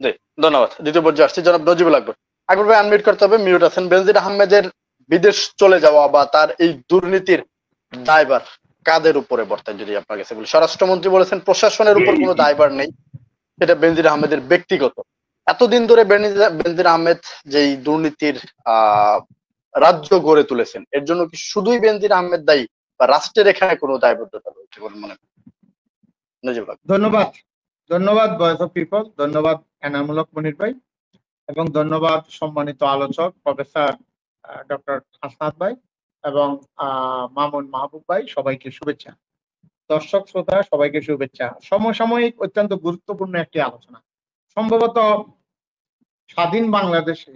জি, ধন্যবাদ। দ্বিতীয় পর্যায়ে আসছি, জনাব নজিবুল আকবর। আকবর ভাই আনমিউট করতে হবে, মিউট আছেন। বেনজির আহমেদের বিদেশ চলে যাওয়া বা তার এই দুর্নীতির দায়ভার কাদের উপরে বর্তায় যদি আপনার কাছে বলি? স্বরাষ্ট্রমন্ত্রী বলেছেন প্রশাসনের উপর কোনো দায়ভার নেই, সেটা বেনজির আহমেদের ব্যক্তিগত। এতদিন ধরে বেনজির আহমেদ যেই দুর্নীতির আহ রাজ্য গড়ে তুলেছেন, এর জন্য কি শুধুই বেনজির আহমেদ দায়ী, বা রাষ্ট্রের এখানে কোনো দায়বদ্ধতা রয়েছে বলে মনে করেন? নজিবুল আকবর। ধন্যবাদ, ধন্যবাদ ভয়েস অফ পিপল, ধন্যবাদ এনামুলক মনির ভাই, এবং ধন্যবাদ সম্মানিত আলোচক প্রফেসর ডক্টর হাসনাত ভাই এবং মামুন মাহবুব ভাই। সবাইকে শুভেচ্ছা। দর্শক শ্রোতা সবাইকে শুভেচ্ছা। সমসাময়িক অত্যন্ত গুরুত্বপূর্ণ একটি আলোচনা। সম্ভবত স্বাধীন বাংলাদেশে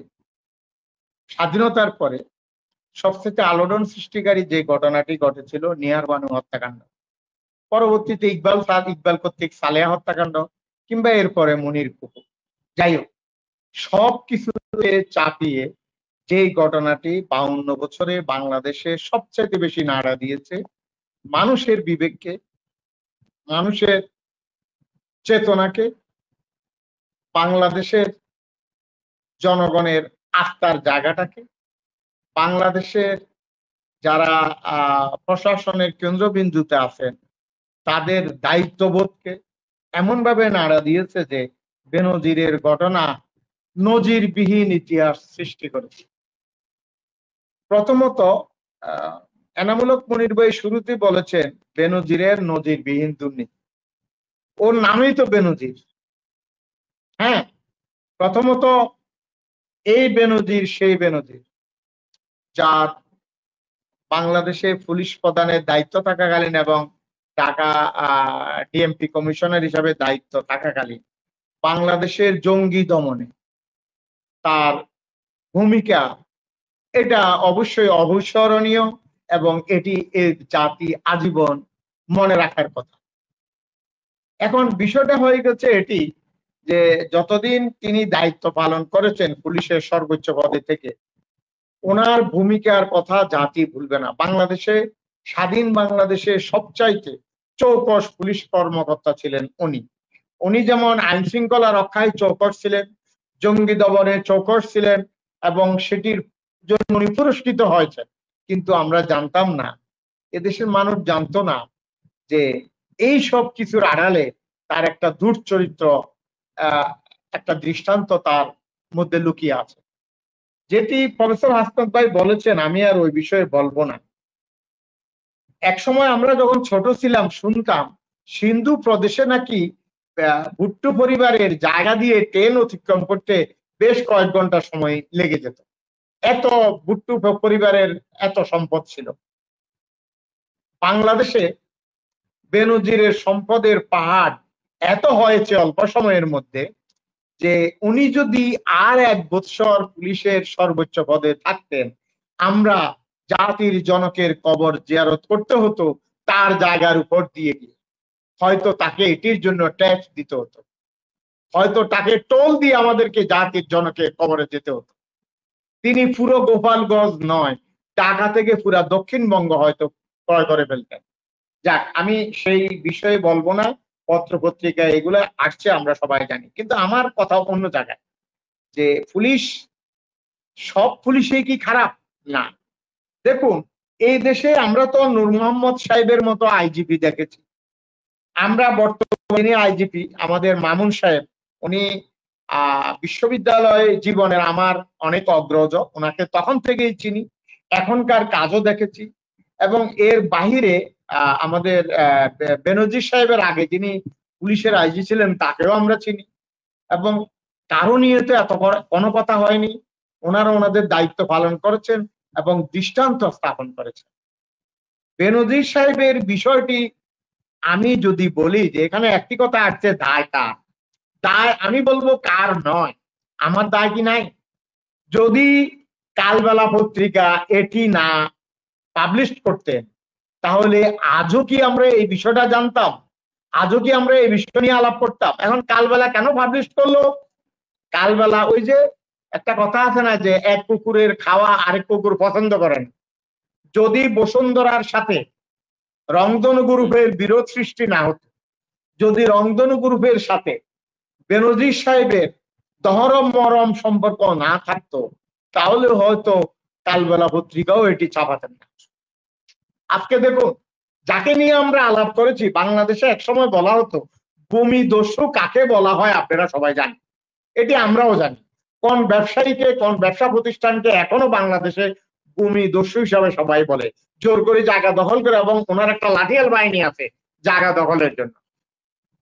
স্বাধীনতার পরে সবচেয়ে আলোড়ন সৃষ্টিকারী যে ঘটনাটি ঘটেছিল নিয়ার বানু হত্যাকাণ্ড, পরবর্তীতে ইকবাল কর্তৃক সালেহা হত্যাকাণ্ড, কিংবা এরপরে মনির কুকু। যাই হোক, সব কিছুতে চাপিয়ে যে ঘটনাটি 52 বছরে বাংলাদেশে সবচেয়ে বেশি নাড়া দিয়েছে মানুষের বিবেককে, মানুষের চেতনাকে, বাংলাদেশের জনগণের আস্থার জায়গাটাকে, বাংলাদেশের যারা প্রশাসনের কেন্দ্রবিন্দুতে আছেন তাদের দায়িত্ববোধকে এমন ভাবে নাড়া দিয়েছে যে বেনজিরের ঘটনা নজিরবিহীন ইতিহাস সৃষ্টি করেছে। প্রথমত এনামুলক মনির ভাই শুরুতে বলেছেন বেনজিরের নজিরবিহীন দুর্নীতি। ওর নামই তো বেনজির। হ্যাঁ, প্রথমত এই বেনজির সেই বেনজির যার বাংলাদেশে পুলিশ প্রধানের দায়িত্ব থাকাকালীন এবং ঢাকা ডিএমপি কমিশনার হিসাবে দায়িত্ব থাকাকালীন বাংলাদেশের জঙ্গি দমনে তার ভূমিকা, এটা অবশ্যই অবিস্মরণীয় এবং এটি এই জাতি আজীবন মনে রাখার কথা। এখন বিষয়টা হয়ে গেছে এটি যে যতদিন তিনি দায়িত্ব পালন করেছেন পুলিশের সর্বোচ্চ পদে থেকে, ওনার ভূমিকার কথা জাতি ভুলবে না। বাংলাদেশে, স্বাধীন বাংলাদেশে সবচাইতে চৌকস পুলিশ কর্মকর্তা ছিলেন উনি। উনি যেমন আইন শৃঙ্খলা রক্ষায় চৌকস ছিলেন, জঙ্গি দমনে চৌকস ছিলেন, এবং সেটির জন্য উনি পুরস্কৃত হয়েছেন। কিন্তু আমরা জানতাম না, এদেশের মানুষ জানতো না যে এই সব কিছুর আড়ালে তার একটা দুর্চরিত্র, একটা দৃষ্টান্ত তার মধ্যে লুকিয়ে আছে, যেটি প্রফেসর হাসনাত ভাই বলেছেন। আমি আর ওই বিষয়ে বলবো না। এক সময় আমরা যখন ছোট ছিলাম শুনতাম সিন্ধু প্রদেশে নাকি ভুট্টো পরিবারের জায়গা দিয়ে ট্রেন অতিক্রম করতে বেশ কয়েক ঘন্টা সময় লেগে যেত। এত ভুট্টো পরিবারের এত সম্পদ ছিল। বাংলাদেশে বেনজিরের সম্পদের পাহাড় এত হয়েছে অল্প সময়ের মধ্যে যে উনি যদি আর 1 বৎসর পুলিশের সর্বোচ্চ পদে থাকতেন, আমরা জাতির জনকের কবর জিয়ারত করতে হতো তার জায়গার উপর দিয়ে গিয়ে। হয়তো তাকে এটির জন্য ট্যাক্স দিতে হতো, হয়তো তাকে টোল দিয়ে আমাদেরকে জাতির জনকের কবরে যেতে হতো। তিনি পুরো গোপালগঞ্জ নয়, ঢাকা থেকে পুরা দক্ষিণবঙ্গ হয়তো ক্রয় করে ফেলতেন। যাক, আমি সেই বিষয়ে বলবো না, পত্র পত্রিকায় এগুলো আসছে আমরা সবাই জানি। কিন্তু আমার কথা অন্য জায়গায়, যে পুলিশ, সব পুলিশই কি খারাপ? না। দেখুন, এই দেশে আমরা তো নূর মোহাম্মদ সাহেবের মতো আইজিপি দেখেছি। আমরা বর্তমানে আইজিপি আমাদের মামুন সাহেব, উনি বিশ্ববিদ্যালয় জীবনের আমার অনেক অগ্রজ, ওনাকে তখন থেকেই চিনি, এখনকার কাজও দেখেছি। এবং এর বাহিরে আমাদের বেনজির সাহেবের আগে যিনি পুলিশের আইজি ছিলেন তাকেও আমরা চিনি, এবং কারো নিয়ে তো এত কোনো কথা হয়নি। ওনারা ওনাদের দায়িত্ব পালন করেছেন এবং দৃষ্টান্ত স্থাপন করেছেন। বেনজির সাহেবের বিষয়টি আমি যদি বলি যে এখানে একটি কথা আসছে, দায় কার? দায় আমি বলবো কার নয়, আমার দায় কি নাই? যদি কালবেলা পত্রিকা এটি না পাবলিশ করতেন তাহলে আজও কি আমরা এই বিষয়টা জানতাম? আজও কি আমরা এই বিষয় নিয়ে আলাপ করতাম? এখন কালবেলা কেন পাবলিশ করলো? কালবেলা ওই যে একটা কথা আছে না, যে এক কুকুরের খাওয়া আরেক কুকুর পছন্দ করেন। যদি বসুন্ধরার সাথে রংধনু গ্রুপের বিরোধ সৃষ্টি না হতো, যদি রংধনু গ্রুপের সাথে বেনজির সাহেবের দহরম মরম সম্পর্ক না থাকতো তাহলে হয়তো কালবেলা পত্রিকাও এটি ছাপাতেন না। আজকে দেখুন, যাকে নিয়ে আমরা আলাপ করেছি, বাংলাদেশে একসময় বলা হতো ভূমিদস্যু কাকে বলা হয় আপনারা সবাই জানেন, এটি আমরাও জানি। কোন ব্যবসায়ীকে, কোন ব্যবসা প্রতিষ্ঠানকে এখনো বাংলাদেশে ভূমিদস্যু হিসাবে সবাই বলে, জোর করে জায়গা দখল করে, এবং ওনার একটা লাঠিয়াল বাহিনী আছে জায়গা দখলের জন্য।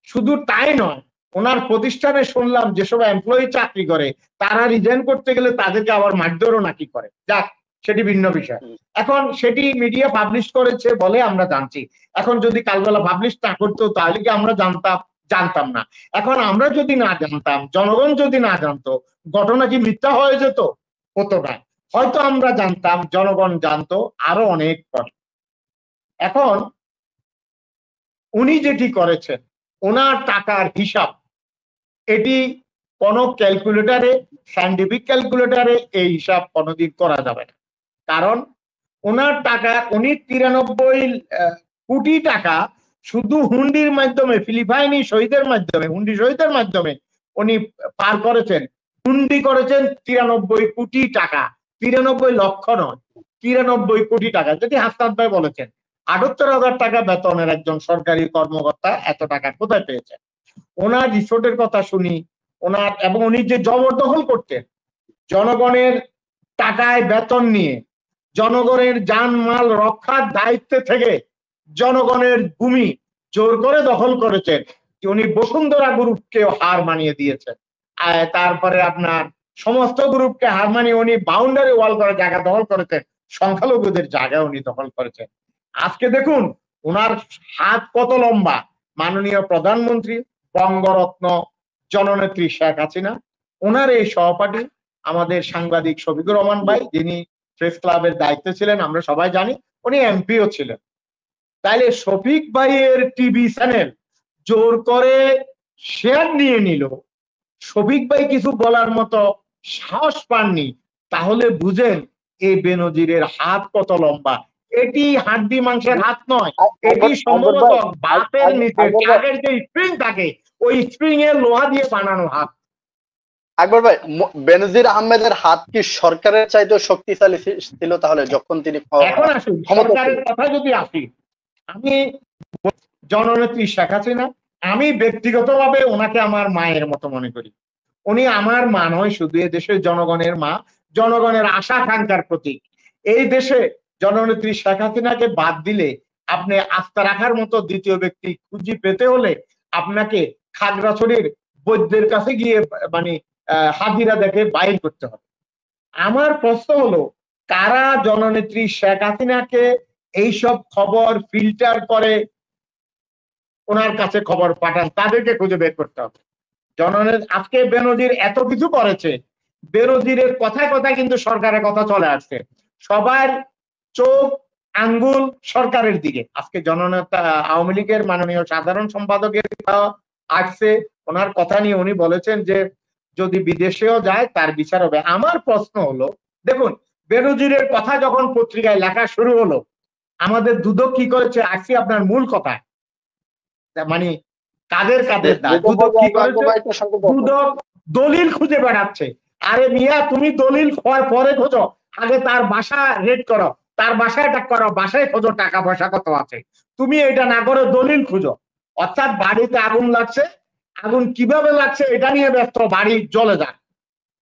শুধু তাই নয়, ওনার প্রতিষ্ঠানে শুনলাম যেসব এমপ্লয়ি চাকরি করে তারা রিজাইন করতে গেলে তাদেরকে আবার মারধরও নাকি করে। যাক, সেটি ভিন্ন বিষয়। এখন সেটি মিডিয়া পাবলিশ করেছে বলে আমরা জানছি। এখন যদি কালবেলা পাবলিশ না করতো তাহলে কি আমরা জানতাম না? এখন আমরা যদি না জানতাম, জনগণ যদি না জানতো, ঘটনা কি মিথ্যা হয়ে যেত? হতো না। হয়তো আমরা জানতাম, জনগণ জানতো আরো অনেক পরে। এখন উনি যেটি করেছেন, ওনার টাকার হিসাব, এটি কোন ক্যালকুলেটরে, সায়েন্টিফিক ক্যালকুলেটরে এই হিসাব কোনোদিন করা যাবে না। কারণ ওনার টাকা, উনি 93 কোটি টাকা শুধু হুন্ডির মাধ্যমে, ফিলিপাইনি শহীদের মাধ্যমে, হুন্ডি শহীদের মাধ্যমে উনি পার করেছেন। হুন্ডি করেছেন 93 কোটি টাকা, 93 লক্ষ নয়, 93 কোটি টাকা, যেটি হাসনাত ভাই বলেছেন 78,000 টাকা বেতনের একজন সরকারি কর্মকর্তা এত টাকা কোথায় পেয়েছেন? ওনার রিসোর্টের কথা শুনি, ওনার, এবং উনি যে জবরদখল করতেন জনগণের টাকায় বেতন নিয়ে, জনগণের জানমাল রক্ষার দায়িত্বে থেকে জনগণের ভূমি জোর করে দখল করেছেন। উনি বসুন্ধরা গ্রুপকে হার মানিয়ে দিয়েছেন, তারপরে আপনার সমস্ত গ্রুপকে হার মানিয়ে উনি বাউন্ডারি ওয়াল করে জায়গা দখল করেছেন, সংখ্যালঘুদের জায়গা উনি দখল করেছেন। আজকে দেখুন ওনার হাত কত লম্বা। মাননীয় প্রধানমন্ত্রী, বঙ্গরত্ন জননেত্রী শেখ হাসিনা, ওনার এই সহপাঠী আমাদের সাংবাদিক শফিকুর রহমান ভাই, যিনি প্রেস ক্লাবের দায়িত্বে ছিলেন, আমরা সবাই জানি, উনি এমপিও ছিলেন। তাইলে শফিক ভাইয়ের টিভি চ্যানেল জোর করে শেয়ার নিয়ে নিল, শফিক ভাই কিছু বলার মতো সাহস পাননি, তাহলে বুঝেন এই বেনজিরের হাত কত লম্বা। এটি হাড্ডি মাংসের হাত নয়, এটি সম্ভবত বাতের নিচে টাগের যে স্প্রিং থাকে ওই স্প্রিং এর লোহা দিয়ে বানানো হাত। আকবর ভাই, বেনজির আহমেদের হাত কি সরকারের চাইতেও শক্তিশালী ছিল তাহলে যখন তিনি এখন আসুন সরকারের কথা যদি আসি, আমি জননেত্রী শেখ হাসিনা, আমি ব্যক্তিগতভাবে ওনাকে আমার মায়ের মতো মনে করি। উনি আমার মা নয় শুধু, এ দেশের জনগণের মা, জনগণের আশা আকাঙ্ক্ষার প্রতীক। এই দেশে জননেত্রী শেখ হাসিনাকে বাদ দিলে আপনি আস্থা রাখার মতো দ্বিতীয় ব্যক্তি খুঁজে পেতে হলে আপনাকে খাগড়াছড়ির বৈদ্যের কাছে গিয়ে মানে হাজিরা দেখে বাইর করতে হবে। আমার প্রশ্ন হলো, কারা জননেত্রী শেখ হাসিনাকে এইসব খবর ফিল্টার করে ওনার কাছে খবর পাঠান, তাদেরকে খুঁজে বের করতে হবে। আজকে বেনজির এত কিছু করেছে, বেনজিরের কথায় কথায় কিন্তু সরকারের কথা চলে আসছে, সবার চোখ আঙ্গুল সরকারের দিকে। আজকে জননেতা আওয়ামী লীগের মাননীয় সাধারণ সম্পাদকের আসছে, ওনার কথা নিয়ে উনি বলেছেন যে যদি বিদেশেও যায় তার বিচার হবে। আমার প্রশ্ন হলো, দেখুন বেনজিরের কথা যখন পত্রিকায় লেখা শুরু হলো, আমাদের দুদক কি করেছে? আসছি আপনার মূল কথা, মানে কাদের কাদের দায়। দুদক কি করেছে? দুদক দলিল খুঁজে বেড়াচ্ছে। আরে মিয়া, তুমি দলিল পরে খোঁজো, আগে তার বাসা রেড করো, তার বাসায় টাক করো, বাসায় খোঁজো টাকা পয়সা কত আছে। তুমি এটা না করে দলিল খুঁজো। অর্থাৎ বাড়িতে আগুন লাগছে, আগুন কিভাবে লাগছে এটা নিয়ে ব্যস্ত, বাড়ি জ্বলে যাক।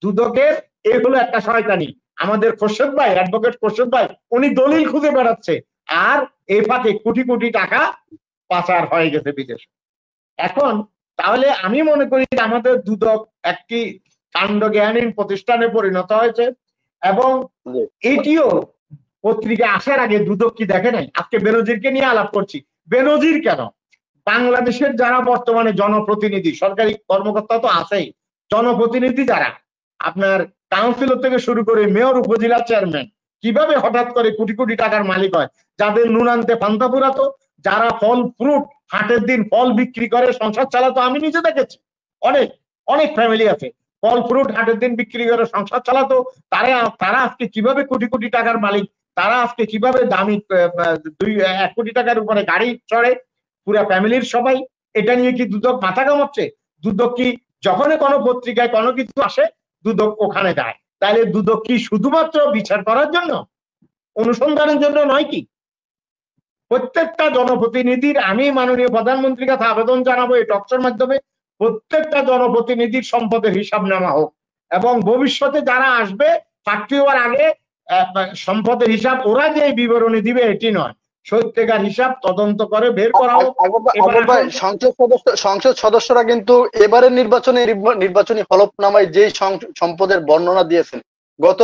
দুদকের এই হলো একটা শয়তানি। আমাদের খোরশেদ ভাই, অ্যাডভোকেট খোরশেদ ভাই, উনি দলিল খুঁজে বেড়াচ্ছে, আর এই ফাঁকে কোটি কোটি টাকা পাচার হয়ে গেছে বিদেশে। এখন তাহলে আমি মনে করি আমাদের দুদক একটি কাণ্ডজ্ঞানহীন প্রতিষ্ঠানে পরিণত হয়েছে, এবং এটিও পত্রিকা আসার আগে দুদক কি দেখে নাই? আজকে বেনজিরকে নিয়ে আলাপ করছি, বেনজির কেন? বাংলাদেশের যারা বর্তমানে জনপ্রতিনিধি, সরকারি কর্মকর্তা তো আছেই, জনপ্রতিনিধি যারা আপনার কাউন্সিলর থেকে শুরু করে মেয়র, উপজেলা চেয়ারম্যান, কিভাবে হঠাৎ করে কোটি কোটি টাকার মালিক হয়? যাদের নুন আনতে পান্তা ফুরাতো, যারা ফল ফ্রুট হাটের দিন ফল বিক্রি করে সংসার চালাতো, আমি নিজে দেখেছি, অনেক অনেক ফ্যামিলি আছে ফল ফ্রুট হাটের দিন বিক্রি করে সংসার চালাতো, তারা আজকে কিভাবে কোটি কোটি টাকার মালিক? তারা আজকে কিভাবে দামি 1 কোটি টাকার উপরে গাড়ি চড়ে পুরা ফ্যামিলির সবাই? এটা নিয়ে কি দুদক মাথা কামাচ্ছে? দুদক কি যখনই কোনো পত্রিকায় কোনো কিছু আসে দুদক ওখানে যায়। তাহলে দুদক কি শুধুমাত্র বিচার করার জন্য, অনুসন্ধানের জন্য নয় কি? প্রত্যেকটা জনপ্রতিনিধির, আমি মাননীয় প্রধানমন্ত্রীর কাছে আবেদন জানাবো এই টকশোর মাধ্যমে, প্রত্যেকটা জনপ্রতিনিধির সম্পদের হিসাব নেওয়া হোক, এবং ভবিষ্যতে যারা আসবে চাকরি হওয়ার আগে সম্পদের হিসাব ওরা যে বিবরণী দিবে এটি নয়, সত্যিকার হিসাব তদন্ত করে বের করা হোক। সংসদ সদস্যরা কিন্তু এবারের নির্বাচনী হলফনামায় যেই সম্পদের বর্ণনা দিয়েছেন, গত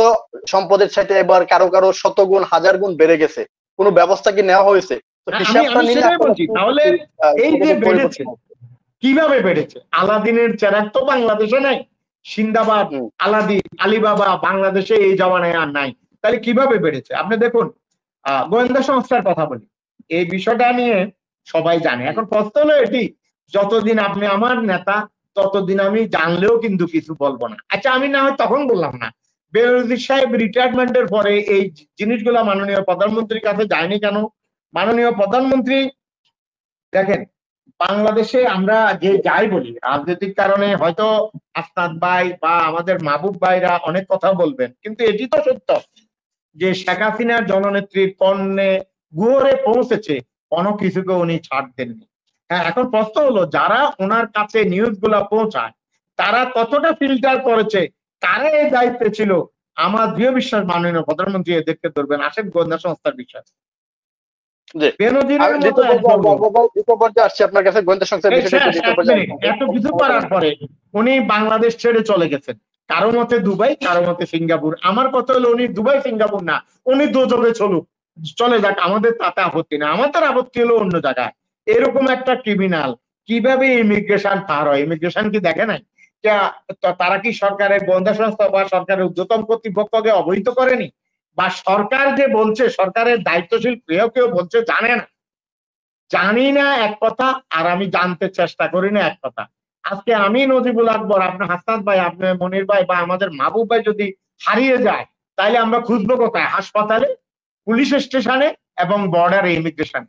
সম্পদের সাথে এবার কারো কারো শতগুণ হাজার গুণ বেড়ে গেছে, কোনো ব্যবস্থা কি নেওয়া হয়েছে? তাহলে এই যে বেড়েছে, কিভাবে বেড়েছে? আলাদিনের চেরাগ তো বাংলাদেশে নাই, সিন্দাবাদ আলাদিন আলিবাবা বাংলাদেশে এই জমানায় আর নাই, তাহলে কিভাবে বেড়েছে? আপনি দেখুন, গোয়েন্দা সংস্থার কথা বলি, এই বিষয়টা নিয়ে সবাই জানে। এখন প্রশ্ন হলো এটি, যতদিন আপনি আমার নেতা ততদিন আমি জানলেও কিন্তু কিছু বলবো না। আচ্ছা, আমি না হয় তখন বললাম না, বেনজির সাহেব রিটায়ারমেন্টের পরে এই জিনিসগুলো মাননীয় প্রধানমন্ত্রীর কাছে যায়নি কেন? মাননীয় প্রধানমন্ত্রী দেখেন, বাংলাদেশে আমরা যে যাই বলি, রাজনৈতিক কারণে হয়তো আস্তাদ ভাই বা আমাদের মাহবুব ভাইরা অনেক কথা বলবেন, কিন্তু এটি তো সত্য যে শেখ হাসিনার জননেত্রীর কর্ণে গুহরে পৌঁছেছে, কোনো কিছুকে উনি ছাড় দেননি। হ্যাঁ, এখন প্রশ্ন হলো যারা ওনার কাছে নিউজ গুলা পৌঁছায় তারা কতটা ফিল্টার করেছে, কারা এই দায়িত্বে ছিল? আমার দৃঢ় বিশ্বাস মাননীয় প্রধানমন্ত্রী এদেরকে ধরবেন। আসেন গোয়েন্দা সংস্থার বিষয়, এত কিছু করার পরে উনি বাংলাদেশ ছেড়ে চলে গেছেন, কারো মতে দুবাই, কারো মতে সিঙ্গাপুর। আমার কথা হলো উনি দুবাই সিঙ্গাপুর না, উনি দোজখে চলে যাক, আমাদের তাতে আপত্তি না। আমাদের আপত্তি হলো অন্য জায়গায়। এরকম একটা ক্রিমিনাল কিভাবে ইমিগ্রেশন পার হয়? ইমিগ্রেশন কি দেখে নাই? তারা কি সরকারের গোয়েন্দা সংস্থা বা সরকারের ঊর্ধ্বতন কর্তৃপক্ষকে অবহিত করেনি? বা সরকার যে বলছে, সরকারের দায়িত্বশীল কেউ বলছে জানে না, জানি না এক কথা, আর আমি জানতে চেষ্টা করি না এক কথা। আজকে আমি নজিবুল আকবর, আপনার হাসনাত ভাই, আপনার মনির ভাই বা আমাদের মাহবুব ভাই যদি হারিয়ে যায়, তাইলে আমরা খুঁজবো কোথায়? হাসপাতালে, পুলিশ স্টেশনে এবং বর্ডারে ইমিগ্রেশন।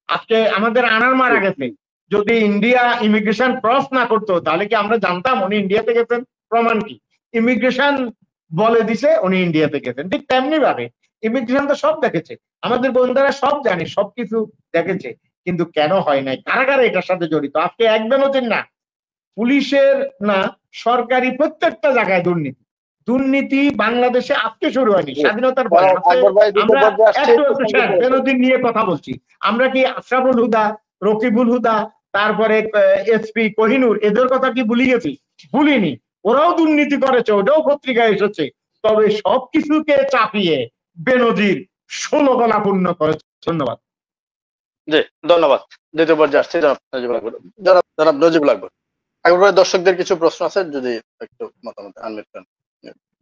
আজকে আমাদের আনার মারা গেছে, যদি ইন্ডিয়া ইমিগ্রেশন ক্রস না করতো তাহলে কি আমরা জানতাম উনি ইন্ডিয়াতে গেছেন? প্রমাণ কি? ইমিগ্রেশন বলে দিছে উনি ইন্ডিয়াতে গেছেন। ঠিক তেমনি ভাবে ইমিগ্রেশন তো সব দেখেছে, আমাদের গোয়েন্দারা সব জানে, সবকিছু দেখেছে, কিন্তু কেন হয় নাই? কারাগারে এটার সাথে জড়িত। আজকে একদম হচ্ছেন না, পুলিশের না, সরকারি প্রত্যেকটা জায়গায় দুর্নীতি। দুর্নীতি বাংলাদেশে আজকে শুরু হয়নি, স্বাধীনতার পরে। আমরা বেনজির নিয়ে কথা বলছি, আমরা কি আশরাফুল হুদা, রকিবুল হুদা, তারপরে এসপি কোহিনুর, এদের কথা কি ভুলে গেছি? ভুলিনি, ওরাও দুর্নীতি করেছে, ওটাও পত্রিকায় এসেছে। তবে সবকিছুকে চাপিয়ে বেনজির 16 গলা পূর্ণ করেছে। ধন্যবাদ। জি, ধন্যবাদ। দ্বিতীয় পর্যায়ে আসছে জনাব নজিবুল আকবর। আকবর, দর্শকদের কিছু প্রশ্ন আছে, যদি একটু মতামত আনমিট করেন।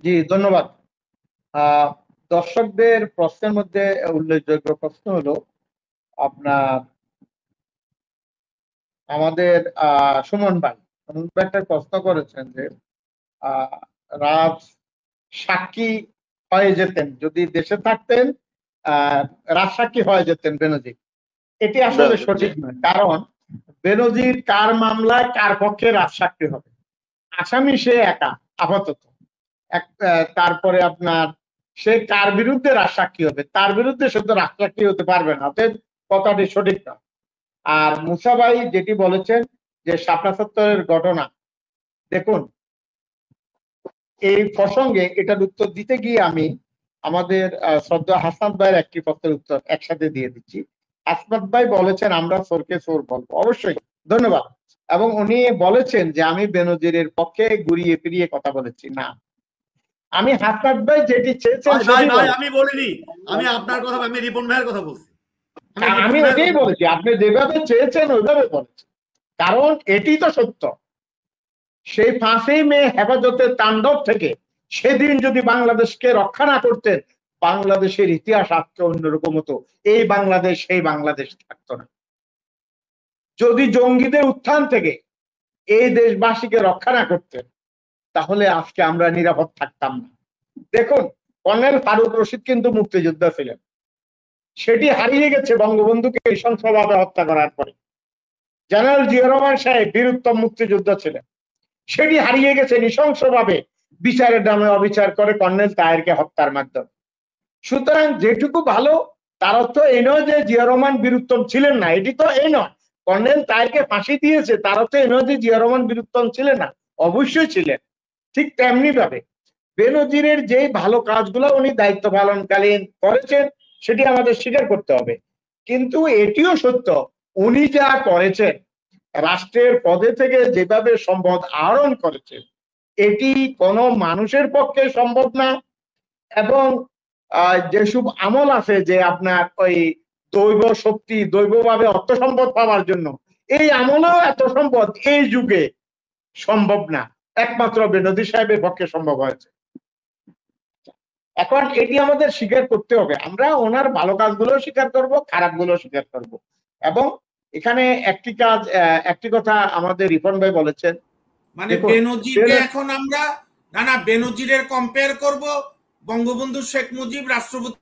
জি, ধন্যবাদ। দর্শকদের প্রশ্নের মধ্যে উল্লেখযোগ্য প্রশ্ন হলো আপনার আমাদের সুমন ভাই একটা প্রশ্ন করেছেন যে রাজ সাক্ষী হয়ে যেতেন, যদি দেশে থাকতেন রাজ সাক্ষী হয়ে যেতেন বেনজির। এটি আসলে সঠিক নয়, কারণ বেনজির কার মামলায় কার পক্ষে রাজ সাক্ষী হবে? আসামি সে একা আপাতত। তারপরে আপনার সে কার বিরুদ্ধে রাজ সাক্ষী হবে? তার বিরুদ্ধে সে তো রাজ সাক্ষী হতে পারবে না, অতএব কথাটি সঠিক না। আর মুসা ভাই যেটি বলেছেন যে শাপলা চত্বরের ঘটনা, দেখুন এই প্রসঙ্গে এটার উত্তর দিতে গিয়ে আমি আমাদের শ্রদ্ধা হাসনাত ভাইয়ের একটি প্রশ্নের উত্তর একসাথে দিয়ে দিচ্ছি। হাসনাত ভাই বলেছেন আমরা চোরকে চোর বলবো, অবশ্যই ধন্যবাদ। এবং উনি বলেছেন যে আমি বেনজিরের পক্ষে ঘুরিয়ে ফিরিয়ে কথা বলেছি না, আমি হাসনাত ভাই যেটি চেয়েছেন আমি বলিনি, আমি আপনার কথা, আমি রিপন ভাইয়ের কথা বলছি। আমি ওটাই বলেছি, আপনি যেভাবে চেয়েছেন ওইভাবে বলেছেন, কারণ এটি তো সত্য। সেই 5ই মে হেফাজতের তাণ্ডব থেকে সেদিন যদি বাংলাদেশকে রক্ষা না করতেন, বাংলাদেশের ইতিহাস আজকে অন্যরকম হতো। এই বাংলাদেশ সেই বাংলাদেশ থাকতো না। যদি জঙ্গিদের উত্থান থেকে এই দেশবাসীকে রক্ষা না করতেন, তাহলে আজকে আমরা নিরাপদ থাকতাম না। দেখুন, কর্নেল ফারুক রশিদ কিন্তু মুক্তিযোদ্ধা ছিলেন, সেটি হারিয়ে গেছে বঙ্গবন্ধুকে নৃশংসভাবে হত্যা করার পরে। জেনারেল জিয়া রহমান সাহেব বীরুত্তম মুক্তিযোদ্ধা ছিলেন, সেটি হারিয়ে গেছে নৃশংসভাবে বিচারের নামে অবিচার করে কর্নেল তাহেরকে হত্যার মাধ্যমে। সুতরাং যেটুকু ভালো তার অর্থ এই নয় যে জিয়া রহমান বীরুত্তম ছিলেন না, এটি তো এই নয়। কর্নেল তাহেরকে ফাঁসি দিয়েছে তার অর্থ এই নয় যে জিয়া রহমান বীরুত্তম ছিলেন না, অবশ্যই ছিলেন। ঠিক তেমনি ভাবে বেনজিরের যে ভালো কাজগুলো উনি দায়িত্ব পালনকালীন করেছেন সেটি আমাদের স্বীকার করতে হবে। কিন্তু এটিও সত্য উনি যা করেছেন, রাষ্ট্রের পদে থেকে যেভাবে সম্পদ আহরণ করেছেন, এটি কোনো মানুষের পক্ষে সম্ভব না। এবং যেসব আমল আছে যে আপনার ওই দৈব শক্তি দৈবভাবে অর্থ সম্পদ পাওয়ার জন্য, এই আমলেও এত সম্পদ এই যুগে সম্ভব না, একমাত্র বেনজির সাহেবের পক্ষে সম্ভব হয়েছে। এখন এটি আমাদের স্বীকার করতে হবে, আমরা ওনার ভালো কাজগুলো স্বীকার করব, খারাপ গুলো স্বীকার করব। এবং এখানে একটি কথা আমাদের রিপন ভাই বলেছেন, মানে বেনজিরকে এখন আমরা না বেনজিরের কম্পেয়ার করব বঙ্গবন্ধু শেখ মুজিব রাষ্ট্রপতি,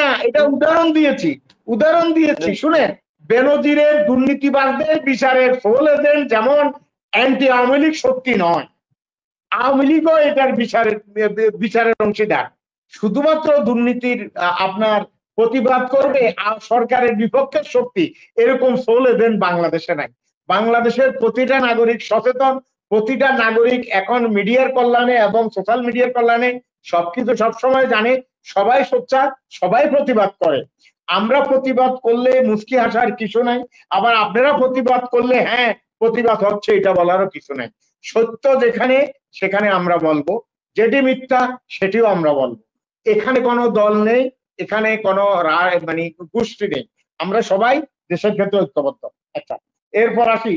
না এটা উদাহরণ দিয়েছি শুনেন। বেনজিরের দুর্নীতিবাজদের বিচারের সোল এজেন্ট যেমন অ্যান্টি আওয়ামী লীগ শক্তি নয়, আওয়ামী লীগও এটার বিচারের অংশীদার। শুধুমাত্র দুর্নীতির আপনার প্রতিবাদ করবে সরকারের বিপক্ষের শক্তি, এরকম সোল এজেন্ট বাংলাদেশে নাই। বাংলাদেশের প্রতিটা নাগরিক সচেতন, প্রতিটা নাগরিক এখন মিডিয়ার কল্যাণে এবং সোশ্যাল মিডিয়ার কল্যাণে সবকিছু সবসময় জানে, সবাই সোচ্চার, সবাই প্রতিবাদ করে। আমরা প্রতিবাদ করলে মুচকি হাসার কিছু নাই, আবার আপনারা প্রতিবাদ করলে হ্যাঁ প্রতিবাদ হচ্ছে এটা বলারও কিছু নাই। সত্য যেখানে সেখানে আমরা বলবো, যেটি মিথ্যা সেটিও আমরা বলবো। এখানে কোনো দল নেই, এখানে কোনো মানে গোষ্ঠী নেই, আমরা সবাই দেশের ক্ষেত্রে ঐক্যবদ্ধ। আচ্ছা, এরপর আসি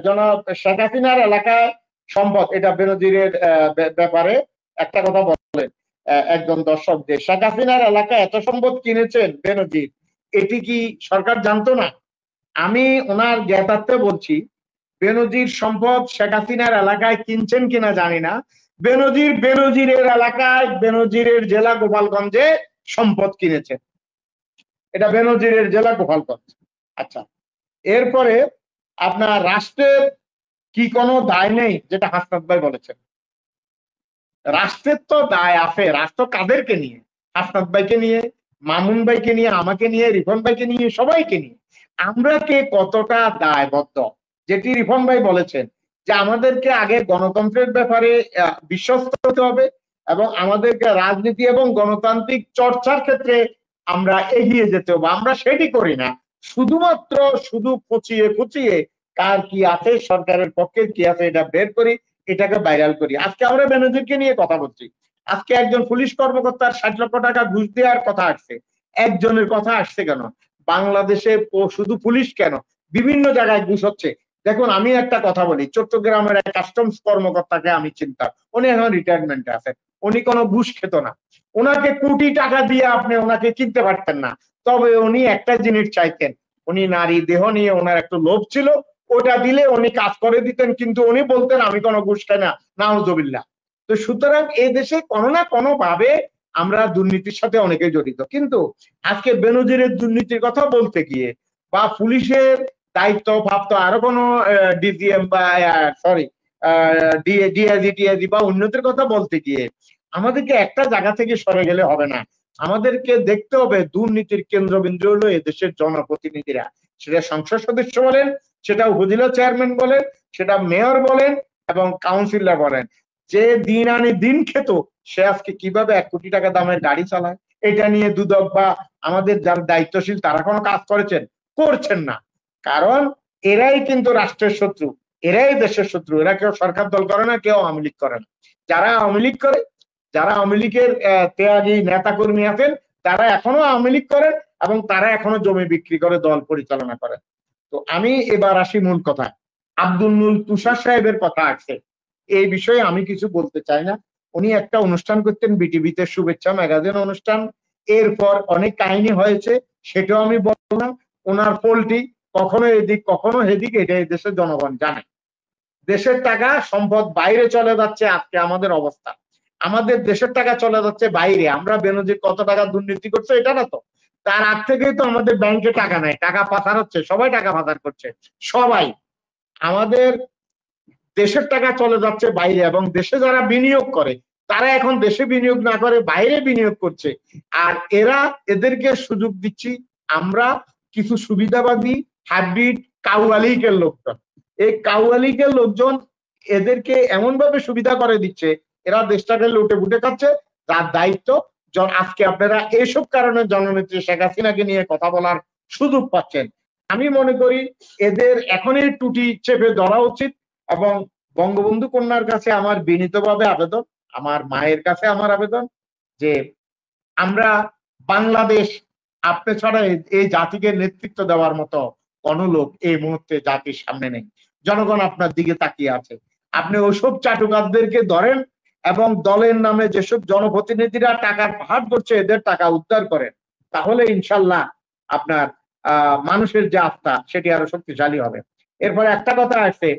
জনাব শেখ হাসিনার এলাকায় সম্পদ, এটা বেনজিরের ব্যাপারে একটা কথা বলেন একজন দর্শক, যে শেখ হাসিনার এলাকায় এত সম্পদ কিনেছেন বেনজির, এটি কি সরকার জানতো না? আমি ওনার জ্ঞাতার্থে বলছি, বেনজির সম্পদ শেখ হাসিনার এলাকায় কিনছেন কিনা জানি না, বেনজিরের এলাকায় বেনজিরের জেলা গোপালগঞ্জে সম্পদ কিনেছেন, এটা বেনজিরের জেলা গোপালগঞ্জ। আচ্ছা, এরপরে আপনার রাষ্ট্রের কি কোনো দায় নেই, যেটা হাসনাত ভাই বলেছেন। রাষ্ট্রের তো দায় আছে। রাষ্ট্র কাদেরকে নিয়ে? হাসনাত ভাইকে নিয়ে, মামুন ভাইকে নিয়ে, আমাকে নিয়ে, রিফন ভাইকে নিয়ে, সবাইকে নিয়ে। আমরা কে কতটা দায়বদ্ধ, যেটি রিফন ভাই বলেছেন যে আমাদেরকে আগে গণতন্ত্রের ব্যাপারে বিশ্বস্ত হতে হবে এবং আমাদেরকে রাজনীতি এবং গণতান্ত্রিক চর্চার ক্ষেত্রে আমরা এগিয়ে যেতে হবে। আমরা সেটি করি না, শুধু খুঁচিয়ে কার কি আছে, সরকারের পক্ষে কি আছে এটা বের করি, এটাকে ভাইরাল করি। আজকে আমরা বেনজিরকে নিয়ে কথা বলছি, আজকে একজন পুলিশ কর্মকর্তার 60 লক্ষ টাকা ঘুষ দেওয়ার কথা আসছে। একজনের কথা আসছে কেন? বাংলাদেশে শুধু পুলিশ কেন, বিভিন্ন জায়গায় ঘুষ হচ্ছে। দেখুন, আমি একটা কথা বলি, চট্টগ্রামের এক কাস্টমস কর্মকর্তাকে আমি চিন্তা, উনি এখন রিটায়ারমেন্টে আছেন, উনি কোনো ঘুষ খেত না, ওনাকে কোটি টাকা দিয়ে আপনি ওনাকে কিনতে পারতেন না। তবে উনি একটা জিনিস চাইতেন, উনি নারী দেহ নিয়ে ওনার একটু লোভ ছিল, ওটা দিলে উনি কাজ করে দিতেন, কিন্তু উনি বলতেন আমি কোনো ঘুষ খাই না, নাউজুবিল্লাহ। তো সুতরাং এই দেশে কোনো না কোনো ভাবে আমরা দুর্নীতির সাথে অনেকে জড়িত। কিন্তু আজকে বেনজিরের দুর্নীতির কথা বলতে গিয়ে বা পুলিশের দায়িত্ব প্রাপ্ত আরো কোনো ডিজিএম বা ডিআইজি বা অন্যদের কথা বলতে গিয়ে আমাদেরকে একটা জায়গা থেকে সরে গেলে হবে না। আমাদেরকে দেখতে হবে দুর্নীতির কেন্দ্রবিন্দু হলো এদেশের জনপ্রতিনিধিরা, সেটা সংসদ সদস্য বলেন, সেটা উপজেলা চেয়ারম্যান বলেন, সেটা মেয়র বলেন এবং কাউন্সিলর বলেন। যে দিন আনি দিন খেত সে আজকে কিভাবে 1 কোটি টাকা দামের গাড়ি চালায়, এটা নিয়ে দুদক বা আমাদের যারা দায়িত্বশীল তারা কোনো কাজ করছেন না। কারণ এরাই কিন্তু রাষ্ট্রের শত্রু, এরাই দেশের শত্রু। এরা কেউ সরকার দল করে না, কেউ আওয়ামী লীগ করে না। যারা আওয়ামী লীগ করে, যারা আওয়ামী লীগের ত্যাগী নেতা কর্মী আছেন, তারা এখনো আওয়ামী লীগ করেন এবং তারা এখনো জমি বিক্রি করে দল পরিচালনা করেন। তো আমি এবার আসি মূল কথা, আব্দুল নুল তুষার সাহেবের কথা আছে, এই বিষয়ে আমি কিছু বলতে চাই না। উনি একটা অনুষ্ঠান করতেন বিটিভিতে, শুভেচ্ছা ম্যাগাজিন অনুষ্ঠান, এরপর অনেক কাহিনী হয়েছে, সেটাও আমি বলবো না। ওনার পোলটি কখনো এদিক কখনো সেদিক, এটা এই দেশের জনগণ জানে। দেশের টাকা সম্পদ বাইরে চলে যাচ্ছে, আজকে আমাদের অবস্থা, আমাদের দেশের টাকা চলে যাচ্ছে বাইরে। আমরা বেনজির কত টাকা দুর্নীতি করছে এটা না তো, তার আগ থেকেই তো আমাদের ব্যাংকে টাকা নাই, টাকা পাচার হচ্ছে, সবাই টাকা পাচার করছে, সবাই। আমাদের দেশের টাকা চলে যাচ্ছে বাইরে, এবং দেশে যারা বিনিয়োগ করে তারা এখন দেশে বিনিয়োগ না করে বাইরে বিনিয়োগ করছে। আর এদেরকে সুযোগ দিচ্ছি আমরা কিছু সুবিধাবাদী হাইব্রিড কাউয়া লীগের লোকজন। এই কাউয়া লীগের লোকজন এদেরকে এমন ভাবে সুবিধা করে দিচ্ছে, এরা দেশটাকে লুটে পুটে খাচ্ছে, যার দায়িত্ব আজকে আপনারা এইসব কারণে জননেত্রী শেখ হাসিনাকে নিয়ে কথা বলার সুযোগ পাচ্ছেন। আমি মনে করি এদের এখনই টুটি চেপে ধরা উচিত। এবং বঙ্গবন্ধু কন্যার কাছে আমার বিনীতভাবে আবেদন, আমার মায়ের কাছে আমার আবেদন যে আমরা বাংলাদেশ, আপনি ছাড়া এই জাতিকে নেতৃত্ব দেওয়ার মতো কোনো লোক এই মুহূর্তে জাতির সামনে নেই। জনগণ আপনার দিকে তাকিয়ে আছে। আপনি ওসব চাটুকারদেরকে ধরেন এবং দলের নামে যেসব জনপ্রতিনিধিরা টাকার পাহাড় করছে এদের টাকা উদ্ধার করেন, তাহলে ইনশাল্লাহ আপনার মানুষের যে আস্থা সেটি আরো শক্তিশালী হবে। এরপরে একটা কথা আছে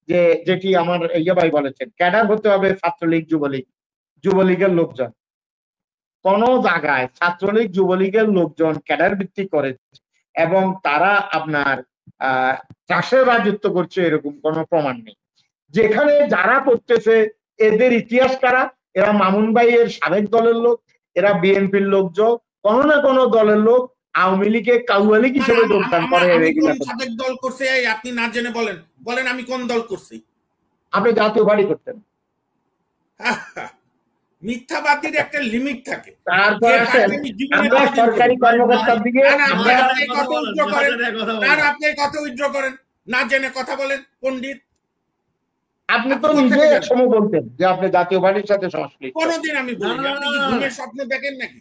যে যেটি আমার ইয়ে ভাই বলেছেন, ক্যাডার হতে হবে ছাত্রলীগ যুবলীগ, যুবলীগের লোকজন। কোন জায়গায় ছাত্রলীগ যুবলীগের লোকজন ক্যাডার ভিত্তিক করে এবং তারা আপনার চাষের রাজত্ব করছে এরকম কোনো প্রমাণ নেই। যেখানে যারা করতেছে এদের ইতিহাস কারা, এরা মামুন ভাইয়ের সাবেক দলের লোক, এরা বিএনপির লোকজন, কোন না কোন দলের লোক, আওয়ামী লীগে কাউয়া লীগ হিসেবে যোগদান করে। সাবেক দল করছে আপনি না জেনে বলেন, বলেন আমি কোন দল করছি? আপনি জাতীয় পার্টি করতেন। মিথ্যাবাদীর একটা লিমিট থাকে। তারপর আমরা সরকারি কর্মকর্তার দিকে আপনি কত উইথড্র করেন না জেনে কথা বলেন পণ্ডিত। আপনি তো নিজে একসময় বলতেন যে আপনি জাতীয় পার্টির সাথে সংশ্লিষ্ট। কোনদিন আমি বলিনি। আপনি কি ঘুমের স্বপ্ন দেখেন নাকি?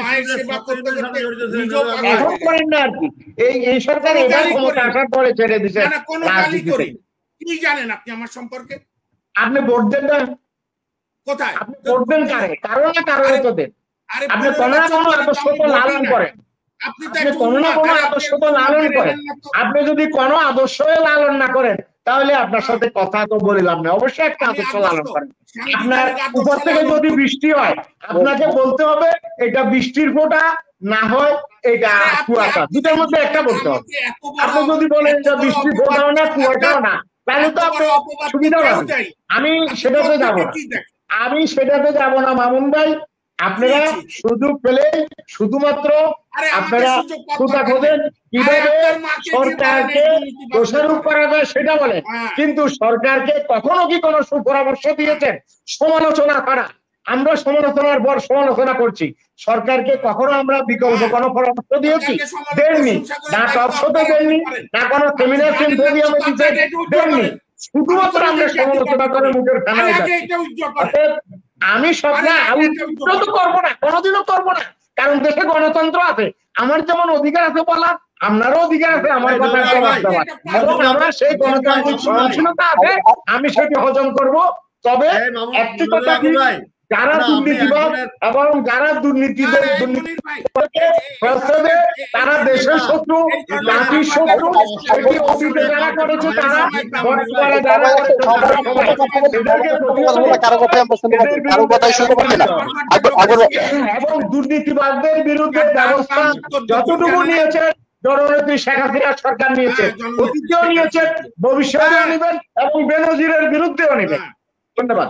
মায়ের সেবা করতে করতে এখন করেন না আর কি। এই সরকার এবার ক্ষমতা আসার পরে ছেড়ে দিছে রাজনীতি। কি জানেন আপনি আমার সম্পর্কে? আপনি ভোট দেন না কোথায়? আপনি ভোট দেন কারে? কারণ না কারণ তো দেন। আপনি কোনো না কোনো আদর্শ তো লালন করেন, আপনি কোনো না কোনো আদর্শ তো লালন করেন। আপনি যদি কোনো আদর্শ লালন না করেন তাহলে আপনার সাথে কথা তো বলিলাম না। অবশ্যই একটা আদর্শ লালন করেন। আপনার উপর থেকে যদি বৃষ্টি হয় আপনাকে বলতে হবে এটা বৃষ্টির ফোঁটা, না হয় এটা কুয়াশা, দুটোর মধ্যে একটা বলতে হবে। আপনি যদি বলেন যে বৃষ্টির ফোঁটাও না কুয়াশাও না তাহলে তো আপনি সুবিধা পাবেন। আমি সেটাতে যাবো না, আমি সেটাতে যাবো না মামুন ভাই। আপনারা সুযোগ পেলে শুধুমাত্র আপনারা সুতা খোঁজেন কিভাবে সরকারকে দোষারোপ করা যায় সেটা বলেন, কিন্তু সরকারকে কখনো কি কোনো সুপরামর্শ দিয়েছেন? সমালোচনা করা, আমরা সমালোচনার পর সমালোচনা করছি, সরকারকে কখনো আমরা বিকল্প কোনো পরামর্শ দিয়েছি? দেননি। না টকশোতে দেননি, না কোনো সেমিনার সিম্পোজিয়ামে দেননি। শুধুমাত্র আমরা সমালোচনা করে মুখের ফেনা উঠাচ্ছি। আমি সব না তো করবো না, কোনোদিনও করবো না, কারণ দেশে গণতন্ত্র আছে। আমার যেমন অধিকার আছে বলার, আপনারও অধিকার আছে আমার কথা জবাব দেওয়ার, এবং আমার সেই গণতান্ত্রিক সহনশীলতা আছে, আমি সেটি হজম করব। তবে একটি কথা কি, যারা দুর্নীতিবাদ এবং যারা দুর্নীতিদের তারা দেশের শত্রু, জাতির শত্রু, সেটি অতীতে যারা করেছে তারা, বর্তমানে যারা এবং দুর্নীতিবাদদের বিরুদ্ধে ব্যবস্থা যতটুকু নিয়েছে জননেত্রী শেখ হাসিনা সরকার নিয়েছে, অতীতেও নিয়েছে, ভবিষ্যতেও নেবেন এবং বেনজিরের বিরুদ্ধেও নেবেন। ধন্যবাদ।